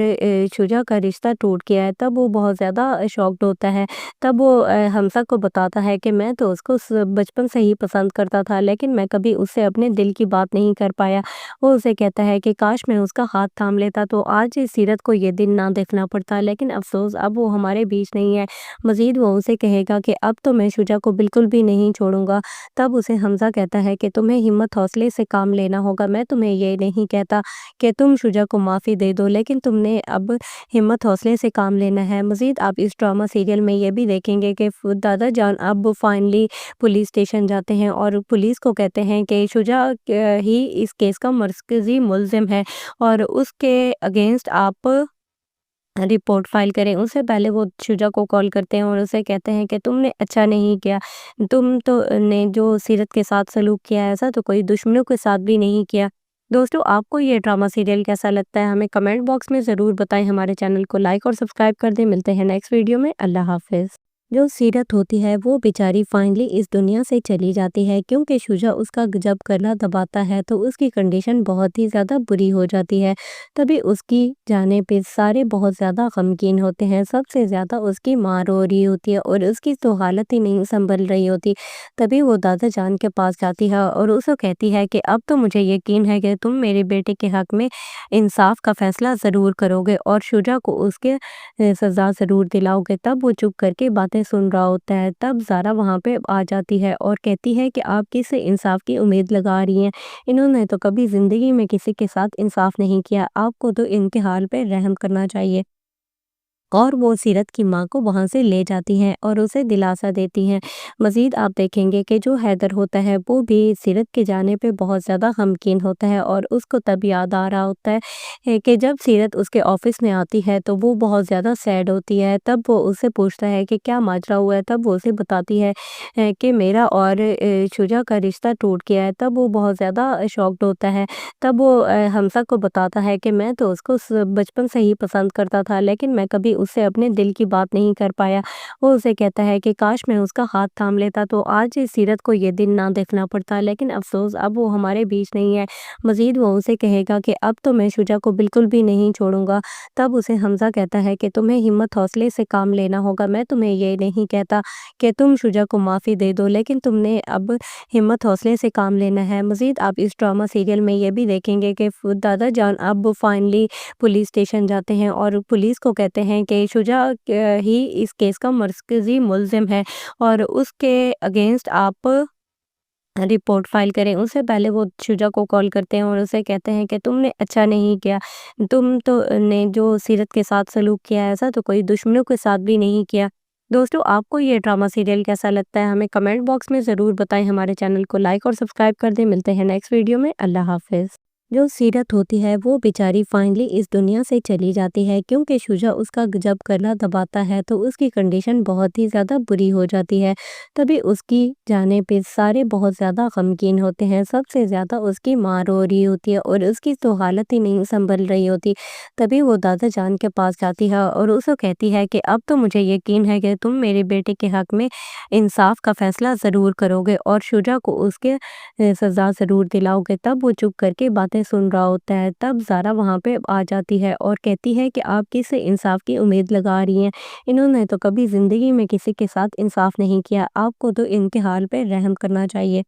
شجا کا رشتہ ٹوٹ گیا ہے۔ تب وہ بہت زیادہ شاکڈ ہوتا ہے۔ تب وہ حمزہ کو بتاتا ہے کہ میں تو اس کو بچپن سے ہی پسند کرتا تھا، لیکن میں کبھی اس سے اپنے دل کی بات نہیں کر پایا۔ وہ اسے کہتا ہے کہ کاش میں اس کا ہاتھ تھام لیتا تو آج سیرت کو یہ دن نہ دیکھنا پڑتا، لیکن افسوس اب وہ ہمارے بیچ نہیں ہے۔ مزید وہ اسے کہے گا کہ اب تو میں شجا کو بالکل بھی نہیں چھوڑوں گا۔ تب اسے حمزہ کہتا ہے کہ تمہیں ہمت حوصلے سے کام لینا ہوگا، میں تمہیں یہ نہیں کہتا کہ تم شجا کو معافی دے دو، لیکن تم نے اب ہمت حوصلے سے کام لینا ہے۔ مزید آپ اس ڈرامہ سیریل میں یہ بھی دیکھیں گے کہ دادا جان اب فائنلی پولیس اسٹیشن جاتے ہیں اور پولیس کو کہتے ہیں کہ شجا ہی اس کیس کا مرکزی ملزم ہے اور اس کے اگینسٹ آپ رپورٹ فائل کریں۔ اس سے پہلے وہ شجا کو کال کرتے ہیں اور اسے کہتے ہیں کہ تم نے اچھا نہیں کیا، تم تو نے جو سیرت کے ساتھ سلوک کیا ایسا تو کوئی دشمنوں کے ساتھ بھی نہیں کیا۔ دوستو آپ کو یہ ڈرامہ سیریل کیسا لگتا ہے ہمیں کمنٹ باکس میں ضرور بتائیں۔ ہمارے چینل کو لائک اور سبسکرائب کر دیں۔ ملتے ہیں نیکسٹ ویڈیو میں۔ اللہ حافظ۔ جو سیرت ہوتی ہے وہ بیچاری فائنلی اس دنیا سے چلی جاتی ہے کیونکہ شجا اس کا جب گلا دباتا ہے تو اس کی کنڈیشن بہت ہی زیادہ بری ہو جاتی ہے۔ تبھی اس کی جانے پہ سارے بہت زیادہ غمگین ہوتے ہیں، سب سے زیادہ اس کی ماں رو رہی ہوتی ہے اور اس کی تو حالت ہی نہیں سنبھل رہی ہوتی۔ تبھی وہ دادا جان کے پاس جاتی ہے اور اسے کہتی ہے کہ اب تو مجھے یقین ہے کہ تم میرے بیٹے کے حق میں انصاف کا فیصلہ ضرور کرو گے اور شجا کو اس کے سزا ضرور دلاؤ گے۔ تب وہ چپ کر کے باتیں سن رہا ہوتا ہے۔ تب زارا وہاں پہ آ جاتی ہے اور کہتی ہے کہ آپ کس سے انصاف کی امید لگا رہی ہیں، انہوں نے تو کبھی زندگی میں کسی کے ساتھ انصاف نہیں کیا، آپ کو تو ان کے حال پہ رحم کرنا چاہیے۔ اور وہ سیرت کی ماں کو وہاں سے لے جاتی ہیں اور اسے دلاسا دیتی ہیں۔ مزید آپ دیکھیں گے کہ جو حیدر ہوتا ہے وہ بھی سیرت کے جانے پہ بہت زیادہ غمگین ہوتا ہے اور اس کو تب یاد آ رہا ہوتا ہے کہ جب سیرت اس کے آفس میں آتی ہے تو وہ بہت زیادہ سیڈ ہوتی ہے۔ تب وہ اس سے پوچھتا ہے کہ کیا ماجرا ہوا ہے، تب وہ اسے بتاتی ہے کہ میرا اور شجا کا رشتہ ٹوٹ گیا ہے۔ تب وہ بہت زیادہ شاکڈ ہوتا ہے۔ تب وہ حمزہ کو بتاتا ہے کہ میں تو اس کو بچپن سے ہی پسند کرتا تھا، لیکن میں کبھی اس سے اپنے دل کی بات نہیں کر پایا۔ وہ اسے کہتا ہے کہ کاش میں اس کا ہاتھ تھام لیتا تو آج سیرت کو یہ دن نہ دیکھنا پڑتا، لیکن افسوس اب وہ ہمارے بیچ نہیں ہے۔ مزید وہ اسے کہے گا کہ اب تو میں شجا کو بالکل بھی نہیں چھوڑوں گا۔ تب اسے حمزہ کہتا ہے کہ تمہیں ہمت حوصلے سے کام لینا ہوگا، میں تمہیں یہ نہیں کہتا کہ تم شجا کو معافی دے دو، لیکن تم نے اب ہمت حوصلے سے کام لینا ہے۔ مزید آپ اس ڈرامہ سیریل میں یہ بھی دیکھیں گے کہ دادا جان اب فائنلی پولیس اسٹیشن جاتے ہیں اور پولیس کو کہتے ہیں کہ شجا ہی اس کیس کا مرکزی ملزم ہے اور اس کے اگینسٹ آپ رپورٹ فائل کریں۔ اس سے پہلے وہ شجا کو کال کرتے ہیں اور اسے کہتے ہیں کہ تم نے اچھا نہیں کیا، تم تو نے جو سیرت کے ساتھ سلوک کیا ایسا تو کوئی دشمنوں کے ساتھ بھی نہیں کیا۔ دوستو آپ کو یہ ڈرامہ سیریل کیسا لگتا ہے ہمیں کمنٹ باکس میں ضرور بتائیں۔ ہمارے چینل کو لائک اور سبسکرائب کر دیں۔ ملتے ہیں نیکسٹ ویڈیو میں۔ اللہ حافظ۔ جو سیرت ہوتی ہے وہ بیچاری فائنلی اس دنیا سے چلی جاتی ہے کیونکہ شجا اس کا جب گلا دباتا ہے تو اس کی کنڈیشن بہت ہی زیادہ بری ہو جاتی ہے۔ تبھی اس کی جانے پہ سارے بہت زیادہ غمگین ہوتے ہیں، سب سے زیادہ اس کی ماں رو رہی ہوتی ہے اور اس کی تو حالت ہی نہیں سنبھل رہی ہوتی۔ تبھی وہ دادا جان کے پاس جاتی ہے اور اسے کہتی ہے کہ اب تو مجھے یقین ہے کہ تم میرے بیٹے کے حق میں انصاف کا فیصلہ ضرور کرو گے اور شجا کو اس کے سزا ضرور دلاؤ گے۔ تب وہ چپ کر کے باتیں سن رہا ہوتا ہے۔ تب زارا وہاں پہ آ جاتی ہے اور کہتی ہے کہ آپ کس سے انصاف کی امید لگا رہی ہیں، انہوں نے تو کبھی زندگی میں کسی کے ساتھ انصاف نہیں کیا، آپ کو تو ان کے حال پہ رحم کرنا چاہیے۔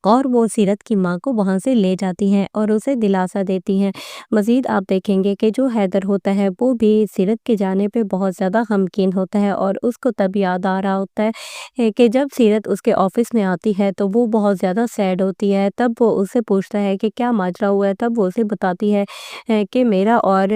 اور وہ سیرت کی ماں کو وہاں سے لے جاتی ہیں اور اسے دلاسا دیتی ہیں۔ مزید آپ دیکھیں گے کہ جو حیدر ہوتا ہے وہ بھی سیرت کے جانے پہ بہت زیادہ غمگین ہوتا ہے اور اس کو تب یاد آ رہا ہوتا ہے کہ جب سیرت اس کے آفس میں آتی ہے تو وہ بہت زیادہ سیڈ ہوتی ہے۔ تب وہ اس سے پوچھتا ہے کہ کیا ماجرا ہوا ہے، تب وہ اسے بتاتی ہے کہ میرا اور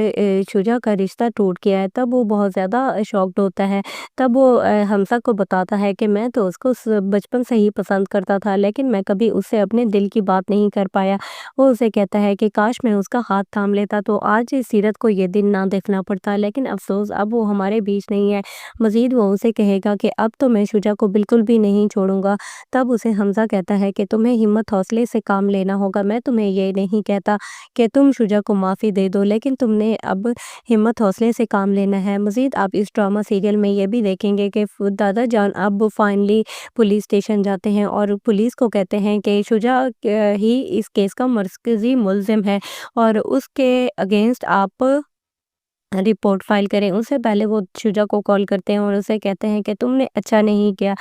شجا کا رشتہ ٹوٹ گیا ہے۔ تب وہ بہت زیادہ شاکڈ ہوتا ہے۔ تب وہ حمزہ کو بتاتا ہے کہ میں تو اس کو بچپن سے ہی پسند کرتا تھا، لیکن میں کبھی उससे अपने दिल की बात नहीं कर पाया। वो उसे कहता है कि काश मैं उसका हाथ थाम लेता तो आज सीरत को ये दिन ना देखना पड़ता, लेकिन अफ़सोस अब वो हमारे बीच नहीं है। मज़ीद वो उसे कहेगा कि अब तो मैं शुजा को बिल्कुल भी नहीं छोड़ूँगा। तब उसे हमज़ा कहता है कि तुम्हें हिम्मत हौसले से काम लेना होगा। मैं तुम्हें ये नहीं कहता कि तुम शुजा को माफ़ी दे दो, लेकिन तुमने अब हिम्मत हौसले से काम लेना है। मज़ीद आप इस ड्रामा सीरियल में ये भी देखेंगे कि दादा जान अब फाइनली पुलिस स्टेशन जाते हैं और पुलिस को कहते हैं कि शुजा ही इस केस का मरकज़ी मुल्ज़िम है और उसके अगेंस्ट आप रिपोर्ट फ़ाइल करें। उससे पहले वो शुजा को कॉल करते हैं और उसे कहते हैं कि तुमने अच्छा नहीं किया।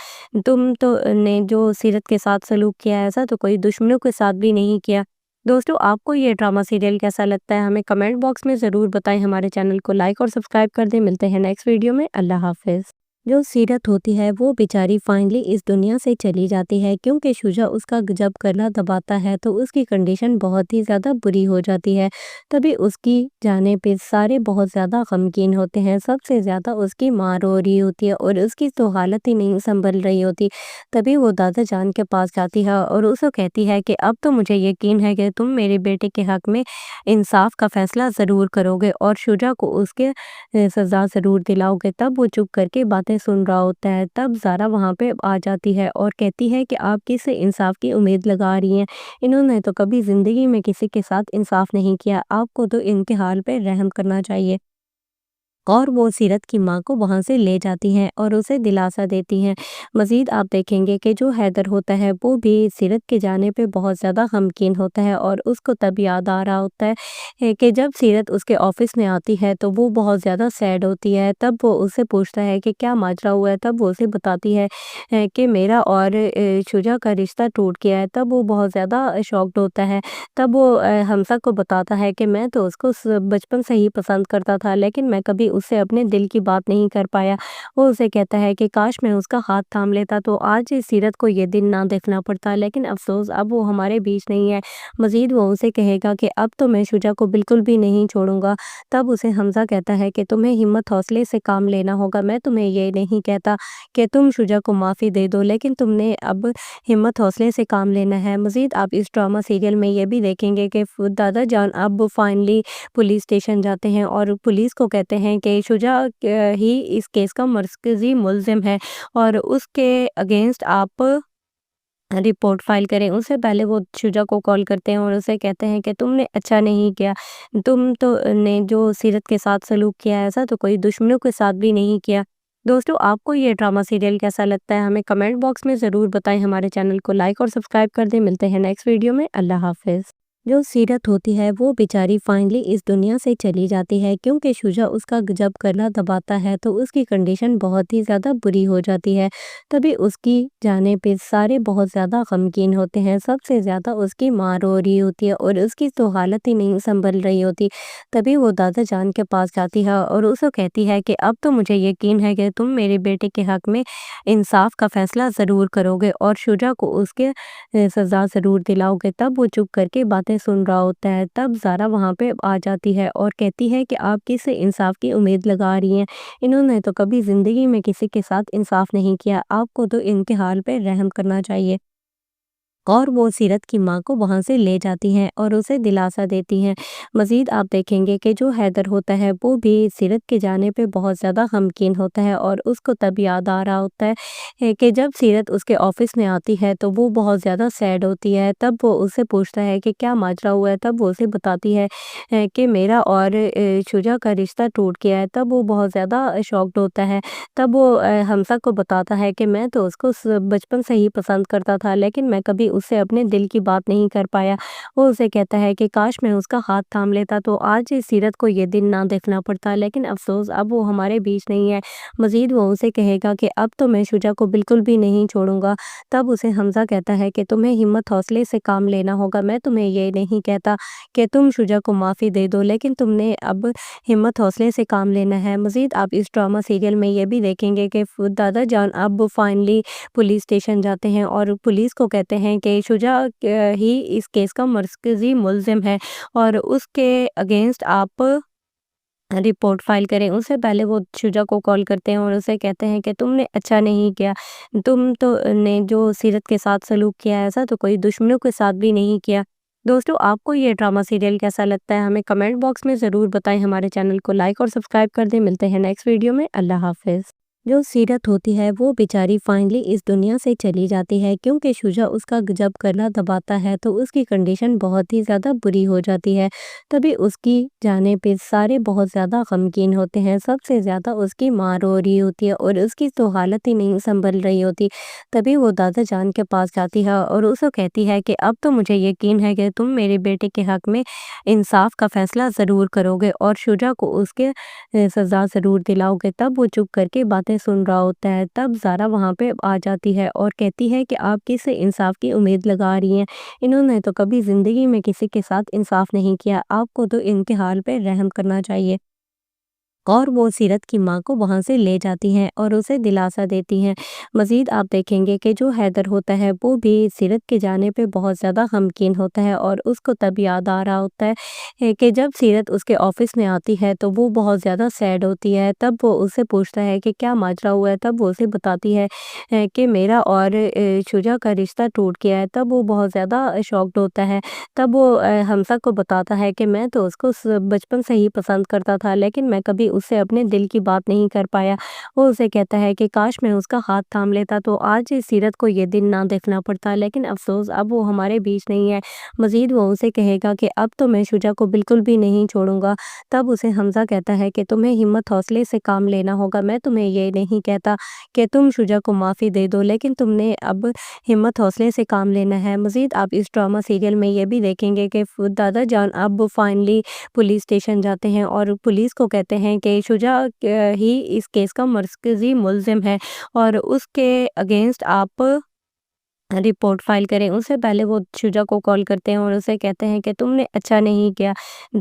तुम तो ने जो सीरत के साथ सलूक किया है, ऐसा तो कोई दुश्मनों के साथ भी नहीं किया। दोस्तों, आपको ये ड्रामा सीरियल कैसा लगता है? हमें कमेंट बॉक्स में ज़रूर बताएँ। हमारे चैनल को लाइक और सब्सक्राइब कर दें। मिलते हैं नेक्स्ट वीडियो में। अल्लाह हाफ़िज़। जो सीरत होती है वो बेचारी फाइनली इस दुनिया से चली जाती है, क्योंकि शुजा उसका जब गला दबाता है तो उसकी कंडीशन बहुत ही ज़्यादा बुरी हो जाती है। तभी उसकी जाने पे सारे बहुत ज़्यादा गमगीन होते हैं। सबसे ज़्यादा उसकी माँ रो रही होती है और उसकी तो हालत ही नहीं संभल रही होती। तभी वो दादा जान के पास जाती है और उसे कहती है कि अब तो मुझे यकीन है कि तुम मेरे बेटे के हक में इंसाफ का फैसला ज़रूर करोगे और शुजा को उसके सज़ा ज़रूर दिलाओगे। तब वो चुप करके बातें सुन रहा होता है। तब ज़ारा वहाँ पे आ जाती है और कहती है कि आप किससे इंसाफ की उम्मीद लगा रही हैं? इन्होंने तो कभी ज़िंदगी में किसी के साथ इंसाफ नहीं किया। आपको तो इनके हाल पे रहम करना चाहिए। और वो सीरत की माँ को वहाँ से ले जाती हैं और उसे दिलासा देती हैं। मज़ीद आप देखेंगे कि जो हैदर होता है वो भी सीरत के जाने पे बहुत ज़्यादा गमगीन होता है और उसको तब याद आ रहा होता है कि जब सीरत उसके ऑफ़िस में आती है तो वो बहुत ज़्यादा सैड होती है। तब वो उससे पूछता है कि क्या माजरा हुआ है? तब वो उसे बताती है कि मेरा और शुजा का रिश्ता टूट गया है। तब वो बहुत ज़्यादा शॉक्ड होता है। तब वो हमज़ा को बताता है कि मैं तो उसको बचपन से ही पसंद करता था, लेकिन मैं कभी उससे अपने दिल की बात नहीं कर पाया। वो उसे कहता है कि काश मैं उसका हाथ थाम लेता तो आज सीरत को ये दिन ना देखना पड़ता, लेकिन अफ़सोस अब वो हमारे बीच नहीं है। मज़ीद वो उसे कहेगा कि अब तो मैं शुजा को बिल्कुल भी नहीं छोड़ूँगा। तब उसे हमज़ा कहता है कि तुम्हें हिम्मत हौसले से काम लेना होगा। मैं तुम्हें ये नहीं कहता कि तुम शुजा को माफ़ी दे दो, लेकिन तुमने अब हिम्मत हौसले से काम लेना है। मज़ीद आप इस ड्रामा सीरियल में ये भी देखेंगे कि दादा जान अब फाइनली पुलिस स्टेशन जाते हैं और पुलिस को कहते हैं कि शुजा ही इस केस का मरकज़ी मुल्ज़िम है और उसके अगेंस्ट आप रिपोर्ट फ़ाइल करें। उससे पहले वो शुजा को कॉल करते हैं और उसे कहते हैं कि तुमने अच्छा नहीं किया। तुम तो ने जो सीरत के साथ सलूक किया है, ऐसा तो कोई दुश्मनों के साथ भी नहीं किया। दोस्तों, आपको ये ड्रामा सीरियल कैसा लगता है? हमें कमेंट बॉक्स में ज़रूर बताएँ। हमारे चैनल को लाइक और सब्सक्राइब कर दें। मिलते हैं नेक्स्ट वीडियो में। अल्लाह हाफ़िज़। जो सीरत होती है वो बेचारी फाइनली इस दुनिया से चली जाती है, क्योंकि शुजा उसका जब गला दबाता है तो उसकी कंडीशन बहुत ही ज़्यादा बुरी हो जाती है। तभी उसकी जाने पे सारे बहुत ज़्यादा गमगीन होते हैं। सबसे ज़्यादा उसकी माँ रो रही होती है और उसकी तो हालत ही नहीं संभल रही होती। तभी वो दादा जान के पास जाती है और उसे कहती है कि अब तो मुझे यकीन है कि तुम मेरे बेटे के हक में इंसाफ का फैसला ज़रूर करोगे और शुजा को उसके सज़ा ज़रूर दिलाओगे। तब वो चुप करके बातें सुन रहा होता है। तब ज़ारा वहाँ पे आ जाती है और कहती है कि आप किससे इंसाफ की उम्मीद लगा रही हैं? इन्होंने तो कभी ज़िंदगी में किसी के साथ इंसाफ नहीं किया। आपको तो इनके हाल पे रहम करना चाहिए। और वो सीरत की माँ को वहाँ से ले जाती हैं और उसे दिलासा देती हैं। मज़ीद आप देखेंगे कि जो हैदर होता है वो भी सीरत के जाने पे बहुत ज़्यादा गमगीन होता है और उसको तब याद आ रहा होता है कि जब सीरत उसके ऑफ़िस में आती है तो वो बहुत ज़्यादा सैड होती है। तब वो उससे पूछता है कि क्या माजरा हुआ है? तब वो उसे बताती है कि मेरा और शुजा का रिश्ता टूट गया है। तब वो बहुत ज़्यादा शॉक्ड होता है। तब वो हमज़ा को बताता है कि मैं तो उसको बचपन से ही पसंद करता था, लेकिन मैं कभी उससे अपने दिल की बात नहीं कर पाया। वो उसे कहता है कि काश मैं उसका हाथ थाम लेता तो आज सीरत को ये दिन ना देखना पड़ता, लेकिन अफ़सोस अब वो हमारे बीच नहीं है। मज़ीद वो उसे कहेगा कि अब तो मैं शुजा को बिल्कुल भी नहीं छोड़ूँगा। तब उसे हमज़ा कहता है कि तुम्हें हिम्मत हौसले से काम लेना होगा। मैं तुम्हें ये नहीं कहता कि तुम शुजा को माफ़ी दे दो, लेकिन तुमने अब हिम्मत हौसले से काम लेना है। मज़ीद आप इस ड्रामा सीरियल में ये भी देखेंगे कि दादा जान अब फाइनली पुलिस स्टेशन जाते हैं और पुलिस को कहते हैं कि शुजा ही इस केस का मरकज़ी मुल्ज़िम है और उसके अगेंस्ट आप रिपोर्ट फाइल करें, उससे पहले वो शुजा को कॉल करते हैं और उसे कहते हैं कि तुमने अच्छा नहीं किया। तुम तो ने जो सीरत के साथ सलूक किया, ऐसा तो कोई दुश्मनों के साथ भी नहीं किया। दोस्तों, आपको ये ड्रामा सीरियल कैसा लगता है? हमें कमेंट बॉक्स में ज़रूर बताएँ। हमारे चैनल को लाइक और सब्सक्राइब कर दें। मिलते हैं नेक्स्ट वीडियो में। अल्लाह हाफ़िज़। जो सीरत होती है वो बेचारी फाइनली इस दुनिया से चली जाती है, क्योंकि शुजा उसका जब गला दबाता है तो उसकी कंडीशन बहुत ही ज़्यादा बुरी हो जाती है। तभी उसकी जाने पे सारे बहुत ज़्यादा गमगीन होते हैं। सबसे ज़्यादा उसकी माँ रो रही होती है और उसकी तो हालत ही नहीं संभल रही होती। तभी वो दादा जान के पास जाती है और उसे कहती है कि अब तो मुझे यकीन है कि तुम मेरे बेटे के हक में इंसाफ का फैसला ज़रूर करोगे और शुजा को उसके सज़ा ज़रूर दिलाओगे। तब वो चुप करके बातें सुन रहा होता है। तब ज़ारा वहाँ पे आ जाती है और कहती है कि आप किससे इंसाफ की उम्मीद लगा रही हैं? इन्होंने तो कभी ज़िंदगी में किसी के साथ इंसाफ नहीं किया। आपको तो इनके हाल पे रहम करना चाहिए। और वो सीरत की माँ को वहाँ से ले जाती हैं और उसे दिलासा देती हैं। मज़ीद आप देखेंगे कि जो हैदर होता है वो भी सीरत के जाने पे बहुत ज़्यादा गमगीन होता है और उसको तब याद आ रहा होता है कि जब सीरत उसके ऑफ़िस में आती है तो वो बहुत ज़्यादा सैड होती है। तब वो उससे पूछता है कि क्या माजरा हुआ है? तब वो उसे बताती है कि मेरा और शुजा का रिश्ता टूट गया है। तब वो बहुत ज़्यादा शॉक्ड होता है। तब वो हमसा को बताता है कि मैं तो उसको बचपन से ही पसंद करता था, लेकिन मैं कभी उससे अपने दिल की बात नहीं कर पाया। वो उसे कहता है कि काश मैं उसका हाथ थाम लेता तो आज इस सीरत को ये दिन ना देखना पड़ता, लेकिन अफसोस अब वो हमारे बीच नहीं है। मज़ीद वो उसे कहेगा कि अब तो मैं शुजा को बिल्कुल भी नहीं छोड़ूंगा। तब उसे हमजा कहता है कि तुम्हें हिम्मत हौसले से काम लेना होगा। मैं तुम्हें ये नहीं कहता कि तुम शुजा को माफ़ी दे दो, लेकिन तुमने अब हिम्मत हौसले से काम लेना है। मज़ीद आप इस ड्रामा सीरियल में ये भी देखेंगे कि दादा जान अब फाइनली पुलिस स्टेशन जाते हैं और पुलिस को कहते हैं कि शुजा ही इस केस का मरकज़ी मुल्ज़िम है और उसके अगेंस्ट आप रिपोर्ट फाइल करें। उससे पहले वो शुजा को कॉल करते हैं और उसे कहते हैं कि तुमने अच्छा नहीं किया।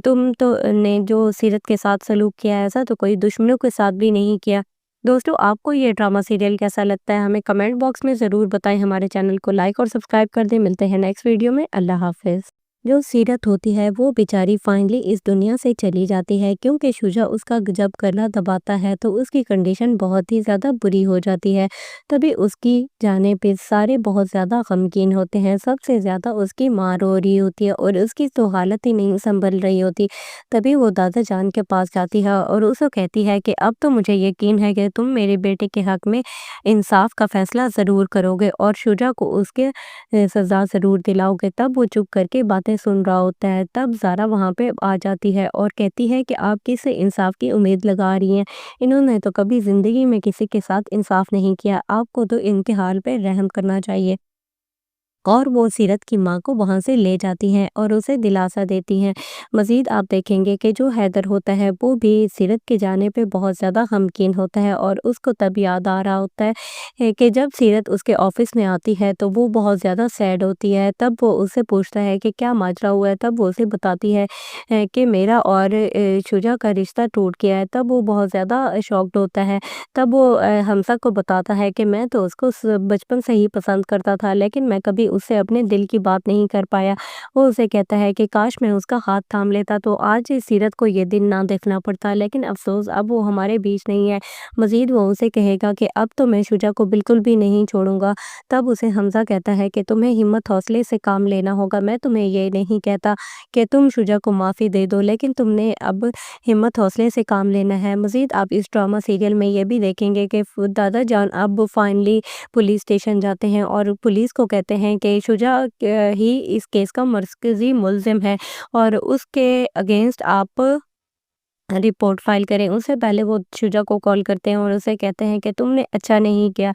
तुम तो ने जो सीरत के साथ सलूक किया, ऐसा तो कोई दुश्मनों के साथ भी नहीं किया। दोस्तों, आपको ये ड्रामा सीरियल कैसा लगता है? हमें कमेंट बॉक्स में ज़रूर बताएँ। हमारे चैनल को लाइक और सब्सक्राइब कर दें। मिलते हैं नेक्स्ट वीडियो में। अल्लाह हाफ़िज़। जो सीरत होती है वो बेचारी फाइनली इस दुनिया से चली जाती है, क्योंकि शुजा उसका जब गला दबाता है तो उसकी कंडीशन बहुत ही ज़्यादा बुरी हो जाती है। तभी उसकी जाने पे सारे बहुत ज़्यादा गमगीन होते हैं। सबसे ज़्यादा उसकी माँ रो रही होती है और उसकी तो हालत ही नहीं संभल रही होती। तभी वो दादा जान के पास जाती है और उसे कहती है कि अब तो मुझे यकीन है कि तुम मेरे बेटे के हक में इंसाफ का फैसला ज़रूर करोगे और शुजा को उसके सज़ा ज़रूर दिलाओगे। तब वो चुप करके बातें सुन रहा होता है। तब ज़ारा वहाँ पे आ जाती है और कहती है कि आप किससे इंसाफ की उम्मीद लगा रही हैं? इन्होंने तो कभी ज़िंदगी में किसी के साथ इंसाफ नहीं किया। आपको तो इनके हाल पे रहम करना चाहिए। और वो सीरत की माँ को वहाँ से ले जाती हैं और उसे दिलासा देती हैं। मज़ीद आप देखेंगे कि जो हैदर होता है वो भी सीरत के जाने पे बहुत ज़्यादा गमगीन होता है और उसको तब याद आ रहा होता है कि जब सीरत उसके ऑफ़िस में आती है तो वो बहुत ज़्यादा सैड होती है। तब वो उससे पूछता है कि क्या माजरा हुआ है? तब वो उसे बताती है कि मेरा और शुजा का रिश्ता टूट गया है। तब वो बहुत ज़्यादा शॉक्ड होता है। तब वो हमसा को बताता है कि मैं तो उसको बचपन से ही पसंद करता था, लेकिन मैं कभी उससे अपने दिल की बात नहीं कर पाया। वो उसे कहता है कि काश मैं उसका हाथ थाम लेता तो आज इस सीरत को ये दिन ना देखना पड़ता, लेकिन अफसोस अब वो हमारे बीच नहीं है। मज़ीद वो उसे कहेगा कि अब तो मैं शुजा को बिल्कुल भी नहीं छोड़ूंगा। तब उसे हमजा कहता है कि तुम्हें हिम्मत हौसले से काम लेना होगा। मैं तुम्हें ये नहीं कहता कि तुम शुजा को माफ़ी दे दो, लेकिन तुमने अब हिम्मत हौसले से काम लेना है। मज़ीद आप इस ड्रामा सीरियल में ये भी देखेंगे कि दादा जान अब फाइनली पुलिस स्टेशन जाते हैं और पुलिस को कहते हैं कि शुजा ही इस केस का मरकज़ी मुल्ज़िम है और उसके अगेंस्ट आप रिपोर्ट फाइल करें। उससे पहले वो शुजा को कॉल करते हैं और उसे कहते हैं कि तुमने अच्छा नहीं किया।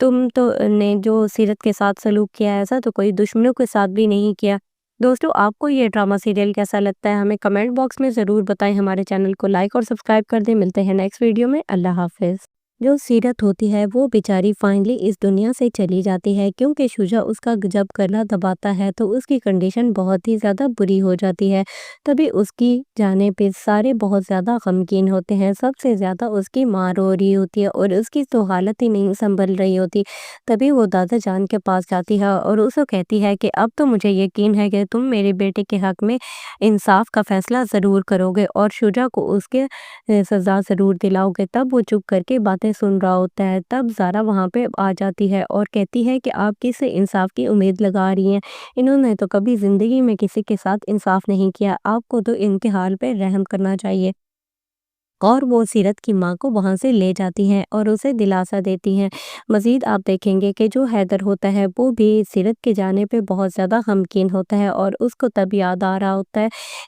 तुम तो ने जो सीरत के साथ सलूक किया, ऐसा तो कोई दुश्मनों के साथ भी नहीं किया। दोस्तों, आपको ये ड्रामा सीरियल कैसा लगता है? हमें कमेंट बॉक्स में ज़रूर बताएँ। हमारे चैनल को लाइक और सब्सक्राइब कर दें। मिलते हैं नेक्स्ट वीडियो में। अल्लाह हाफ़िज़। جو سیرت ہوتی ہے وہ بیچاری فائنلی اس دنیا سے چلی جاتی ہے، کیونکہ شجاع اس کا جب گلا دباتا ہے تو اس کی کنڈیشن بہت ہی زیادہ بری ہو جاتی ہے۔ تبھی اس کی جانے پہ سارے بہت زیادہ غمگین ہوتے ہیں، سب سے زیادہ اس کی ماں رو رہی ہوتی ہے اور اس کی تو حالت ہی نہیں سنبھل رہی ہوتی۔ تبھی وہ دادا جان کے پاس جاتی ہے اور اسے کہتی ہے کہ اب تو مجھے یقین ہے کہ تم میرے بیٹے کے حق میں انصاف کا فیصلہ ضرور کرو گے اور شجاع کو اس کے سزا ضرور دلاؤ گے۔ تب وہ چپ کر کے باتیں سن رہا ہوتا ہے۔ تب زارا وہاں پہ آ جاتی ہے اور کہتی ہے کہ آپ کس سے انصاف کی امید لگا رہی ہیں؟ انہوں نے تو کبھی زندگی میں کسی کے ساتھ انصاف نہیں کیا، آپ کو تو ان کے حال پہ رحم کرنا چاہیے۔ اور وہ سیرت کی ماں کو وہاں سے لے جاتی ہیں اور اسے دلاسا دیتی ہیں۔ مزید آپ دیکھیں گے کہ جو حیدر ہوتا ہے وہ بھی سیرت کے جانے پہ بہت زیادہ غمگین ہوتا ہے اور اس کو تب یاد آ رہا ہوتا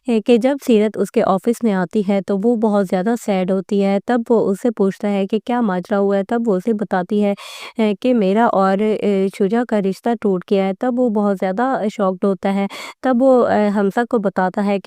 ہے کہ جب سیرت اس کے آفس میں آتی ہے تو وہ بہت زیادہ سیڈ ہوتی ہے۔ تب وہ اس سے پوچھتا ہے کہ کیا ماجرا ہوا ہے، تب وہ اسے بتاتی ہے کہ میرا اور شجاع کا رشتہ ٹوٹ گیا ہے۔ تب وہ بہت زیادہ شاکڈ ہوتا ہے۔ تب وہ حمزہ کو بتاتا ہے کہ